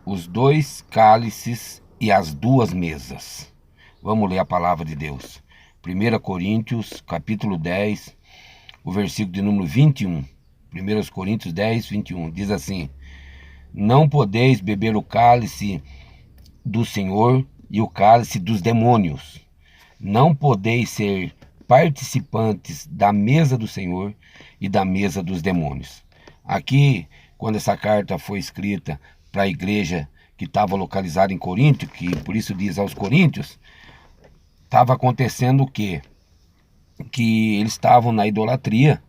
os dois cálices e as duas mesas. Vamos ler a palavra de Deus. 1 Coríntios, capítulo 10, o versículo de número 21. 1 Coríntios 10, 21. Diz assim: não podeis beber o cálice do Senhor e o cálice dos demônios. Não podeis ser participantes da mesa do Senhor e da mesa dos demônios. Aqui, quando essa carta foi escrita para a igreja que estava localizada em Corinto, que por isso diz aos Coríntios, estava acontecendo o quê? Que eles estavam na idolatria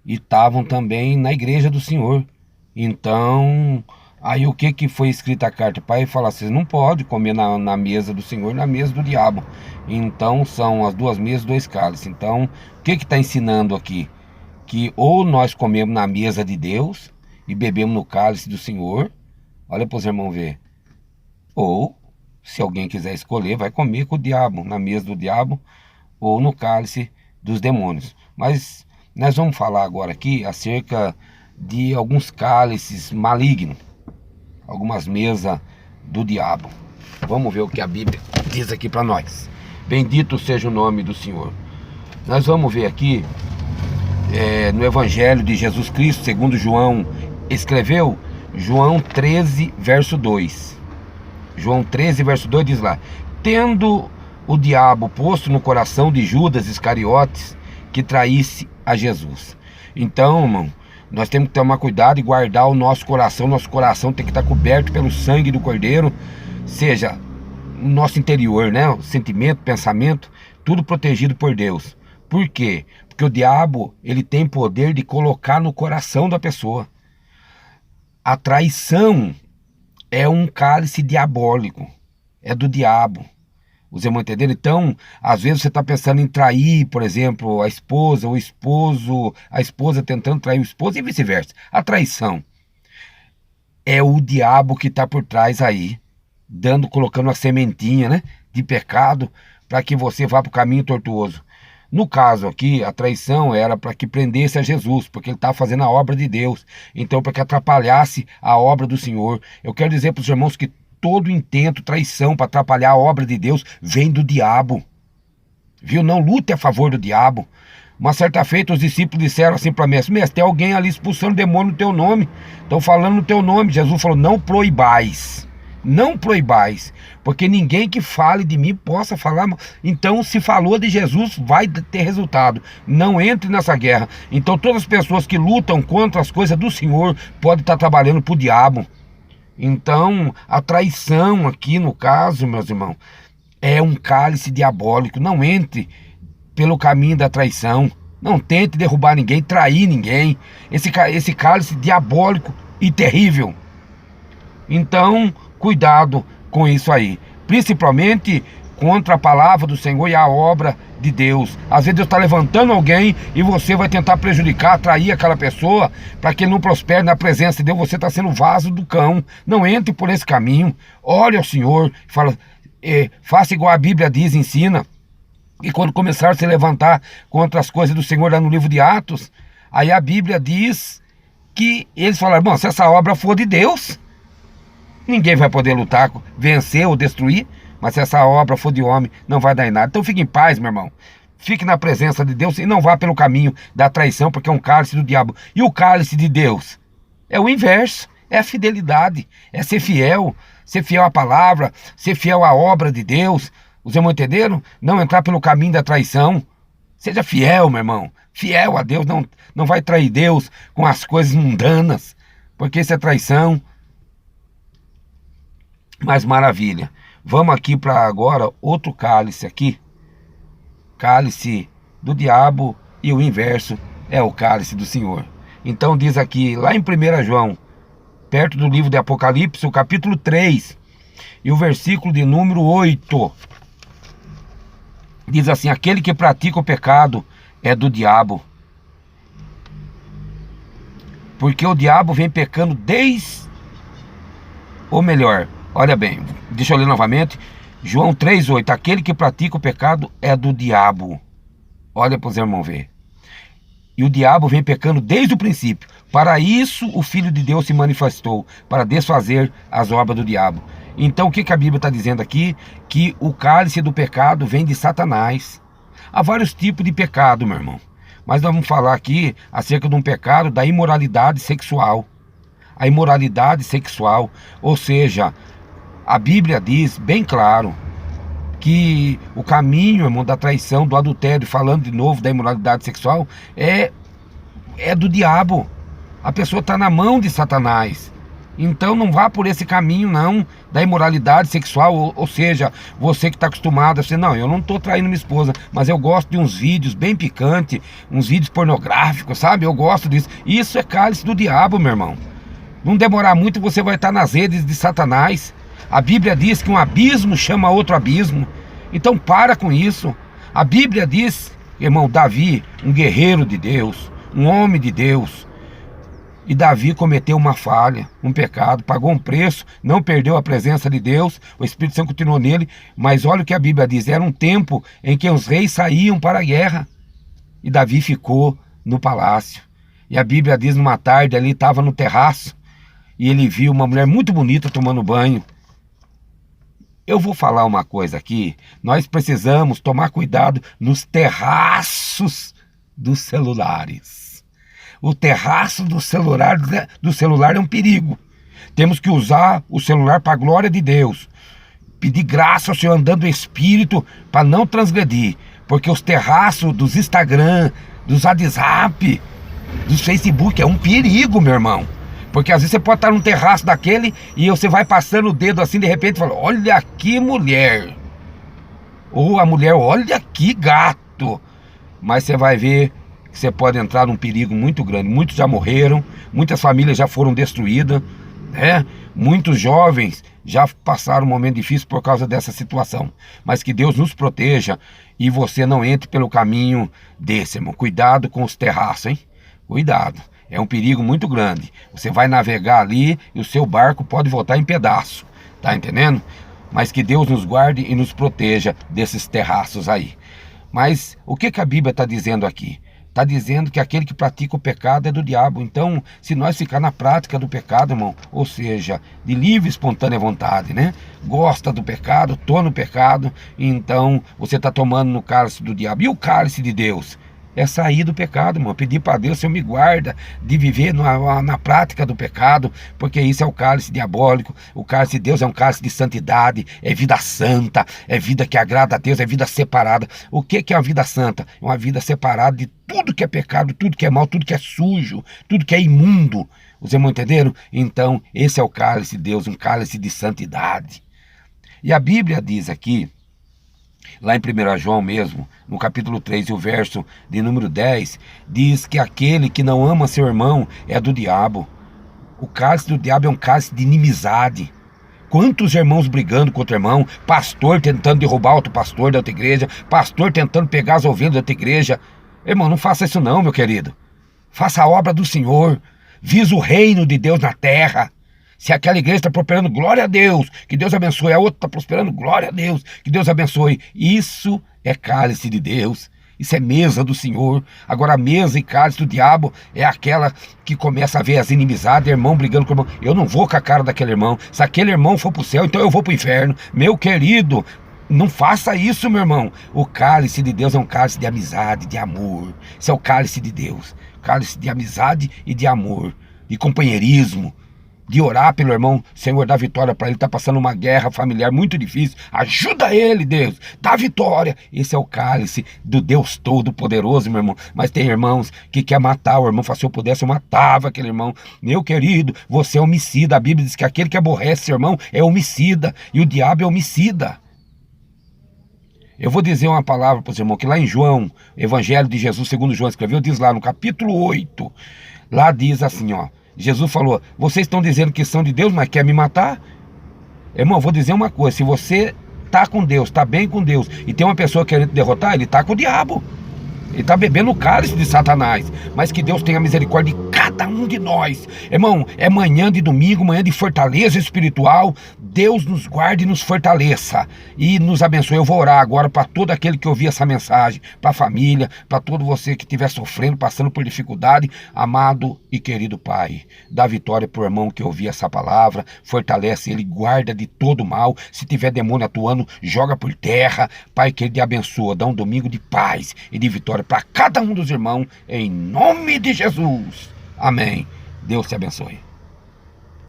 e estavam também na igreja do Senhor. Então, aí o que foi escrita a carta? Para ele falar, vocês não podem comer na mesa do Senhor, na mesa do diabo. Então, são as duas mesas, dois cálices. Então, o que está ensinando aqui? Que ou nós comemos na mesa de Deus e bebemos no cálice do Senhor, olha para os irmãos ver, ou, se alguém quiser escolher, vai comer com o diabo, na mesa do diabo, ou no cálice dos demônios. Mas nós vamos falar agora aqui acerca de alguns cálices malignos, algumas mesas do diabo. Vamos ver o que a Bíblia diz aqui para nós. Bendito seja o nome do Senhor. Nós vamos ver aqui no Evangelho de Jesus Cristo, segundo João escreveu, João 13, verso 2. João 13, verso 2 diz lá: tendo o diabo posto no coração de Judas Iscariotes que traísse a Jesus. Então, irmão, nós temos que tomar cuidado e guardar o nosso coração. Nosso coração tem que estar coberto pelo sangue do Cordeiro, seja o nosso interior, né? O sentimento, pensamento, tudo protegido por Deus. Por quê? Porque o diabo, ele tem poder de colocar no coração da pessoa. A traição é um cálice diabólico, é do diabo. Os irmãos entenderam? Então, às vezes você está pensando em trair, por exemplo, a esposa, o esposo, a esposa tentando trair o esposo e vice-versa. A traição é o diabo que está por trás aí, colocando uma sementinha, né, de pecado para que você vá para o caminho tortuoso. No caso aqui, a traição era para que prendesse a Jesus, porque ele estava fazendo a obra de Deus. Então, para que atrapalhasse a obra do Senhor. Eu quero dizer para os irmãos que todo intento, traição para atrapalhar a obra de Deus vem do diabo. Viu? Não lute a favor do diabo. Uma certa feita, os discípulos disseram assim para Mestre: Mestre, tem alguém ali expulsando demônio no teu nome. Estão falando no teu nome. Jesus falou: não proibais. Não proibais, porque ninguém que fale de mim possa falar. Então, se falou de Jesus, vai ter resultado. Não entre nessa guerra. Então, todas as pessoas que lutam contra as coisas do Senhor podem estar trabalhando para o diabo. Então, a traição aqui, no caso, meus irmãos, é um cálice diabólico. Não entre pelo caminho da traição. Não tente derrubar ninguém, trair ninguém. Esse cálice diabólico e terrível. Então, cuidado com isso aí, principalmente contra a palavra do Senhor e a obra de Deus. Às vezes Deus está levantando alguém e você vai tentar prejudicar, atrair aquela pessoa para que ele não prospere na presença de Deus. Você está sendo vaso do cão. Não entre por esse caminho. Ore ao Senhor, fala, faça igual a Bíblia diz, ensina. E quando começar a se levantar contra as coisas do Senhor lá no livro de Atos, aí a Bíblia diz que eles falaram: bom, se essa obra for de Deus, ninguém vai poder lutar, vencer ou destruir. Mas se essa obra for de homem, não vai dar em nada. Então fique em paz, meu irmão. Fique na presença de Deus e não vá pelo caminho da traição, porque é um cálice do diabo. E o cálice de Deus é o inverso. É a fidelidade. É ser fiel à palavra, ser fiel à obra de Deus. Os irmãos entenderam? Não entrar pelo caminho da traição. Seja fiel, meu irmão. Fiel a Deus. Não vai trair Deus com as coisas mundanas, porque isso é traição. Mas maravilha, vamos aqui para agora outro cálice aqui, cálice do diabo, e o inverso é o cálice do Senhor. Então diz aqui, lá em 1 João, perto do livro de Apocalipse, o capítulo 3, e o versículo de número 8, diz assim: aquele que pratica o pecado é do diabo, porque o diabo vem pecando olha bem, deixa eu ler novamente. João 3,8. Aquele que pratica o pecado é do diabo. Olha para os irmãos ver. E o diabo vem pecando desde o princípio. Para isso o Filho de Deus se manifestou, para desfazer as obras do diabo. Então o que a Bíblia está dizendo aqui? Que o cálice do pecado vem de Satanás. Há vários tipos de pecado, meu irmão. Mas nós vamos falar aqui acerca de um pecado da imoralidade sexual. A imoralidade sexual, ou seja, a Bíblia diz bem claro que o caminho, irmão, da traição, do adultério, falando de novo da imoralidade sexual, é do diabo. A pessoa está na mão de Satanás. Então não vá por esse caminho não, da imoralidade sexual, ou seja, você que está acostumado a dizer, não, eu não estou traindo minha esposa, mas eu gosto de uns vídeos bem picantes, uns vídeos pornográficos, sabe? Eu gosto disso. Isso é cálice do diabo, meu irmão. Não demorar muito você vai estar nas redes de Satanás. A Bíblia diz que um abismo chama outro abismo. Então para com isso. A Bíblia diz, irmão, Davi, um guerreiro de Deus, um homem de Deus, e Davi cometeu uma falha, um pecado, pagou um preço, não perdeu a presença de Deus, o Espírito Santo continuou nele, mas olha o que a Bíblia diz, era um tempo em que os reis saíam para a guerra, e Davi ficou no palácio. E a Bíblia diz, numa tarde ali, estava no terraço, e ele viu uma mulher muito bonita tomando banho. Eu vou falar uma coisa aqui, nós precisamos tomar cuidado nos terraços dos celulares. O terraço do celular é um perigo. Temos que usar o celular para a glória de Deus. Pedir graça ao Senhor andando em espírito para não transgredir. Porque os terraços dos Instagram, dos WhatsApp, dos Facebook é um perigo, meu irmão. Porque às vezes você pode estar num terraço daquele e você vai passando o dedo assim, de repente fala, olha que mulher. Ou a mulher, olha que gato. Mas você vai ver que você pode entrar num perigo muito grande. Muitos já morreram, muitas famílias já foram destruídas, né? Muitos jovens já passaram um momento difícil por causa dessa situação. Mas que Deus nos proteja e você não entre pelo caminho desse, irmão. Cuidado com os terraços, hein? Cuidado. É um perigo muito grande. Você vai navegar ali e o seu barco pode voltar em pedaço. Tá entendendo? Mas que Deus nos guarde e nos proteja desses terraços aí. Mas o que a Bíblia está dizendo aqui? Está dizendo que aquele que pratica o pecado é do diabo. Então, se nós ficar na prática do pecado, irmão, ou seja, de livre e espontânea vontade, né? Gosta do pecado, tô no pecado, então você está tomando no cálice do diabo. E o cálice de Deus? É sair do pecado, irmão. Pedir para Deus, Senhor, me guarda de viver na prática do pecado, porque isso é o cálice diabólico. O cálice de Deus é um cálice de santidade, é vida santa, é vida que agrada a Deus, é vida separada. O que é uma vida santa? É uma vida separada de tudo que é pecado, tudo que é mal, tudo que é sujo, tudo que é imundo. Os irmãos entenderam? Então, esse é o cálice de Deus, um cálice de santidade. E a Bíblia diz aqui, lá em 1 João mesmo, no capítulo 3 e o verso de número 10, diz que aquele que não ama seu irmão é do diabo. O cálice do diabo é um cálice de inimizade. Quantos irmãos brigando contra o irmão, pastor tentando derrubar outro pastor da outra igreja, pastor tentando pegar as ovelhas da outra igreja. Irmão, não faça isso não, meu querido. Faça a obra do Senhor. Visa o reino de Deus na terra. Se aquela igreja está prosperando, glória a Deus, que Deus abençoe. A outra está prosperando, glória a Deus, que Deus abençoe. Isso é cálice de Deus. Isso é mesa do Senhor. Agora a mesa e cálice do diabo é aquela que começa a ver as inimizades, irmão brigando com o irmão. Eu não vou com a cara daquele irmão. Se aquele irmão for para o céu, então eu vou para o inferno. Meu querido, não faça isso, meu irmão. O cálice de Deus é um cálice de amizade, de amor. Isso é o cálice de Deus. Cálice de amizade e de amor, de companheirismo, de orar pelo irmão, Senhor, dá vitória para ele, está passando uma guerra familiar muito difícil, ajuda ele, Deus, dá vitória. Esse é o cálice do Deus Todo-Poderoso, meu irmão. Mas tem irmãos que quer matar o irmão, fala, se eu pudesse eu matava aquele irmão. Meu querido, você é homicida. A Bíblia diz que aquele que aborrece seu irmão é homicida, e o diabo é homicida. Eu vou dizer uma palavra para os irmãos, que lá em João, Evangelho de Jesus, segundo João escreveu, diz lá no capítulo 8, lá diz assim, ó, Jesus falou, vocês estão dizendo que são de Deus, mas quer me matar? Irmão, vou dizer uma coisa, se você está com Deus, está bem com Deus, e tem uma pessoa querendo te derrotar, ele está com o diabo. Ele está bebendo o cálice de Satanás. Mas que Deus tenha misericórdia de cada cada um de nós. Irmão, é manhã de domingo, manhã de fortaleza espiritual. Deus nos guarde e nos fortaleça e nos abençoe. Eu vou orar agora para todo aquele que ouvir essa mensagem, para a família, para todo você que estiver sofrendo, passando por dificuldade. Amado e querido Pai, dá vitória para o irmão que ouvir essa palavra, fortalece ele, guarda de todo mal. Se tiver demônio atuando, joga por terra. Pai, que ele te abençoa, dá um domingo de paz e de vitória para cada um dos irmãos, em nome de Jesus. Amém. Deus te abençoe.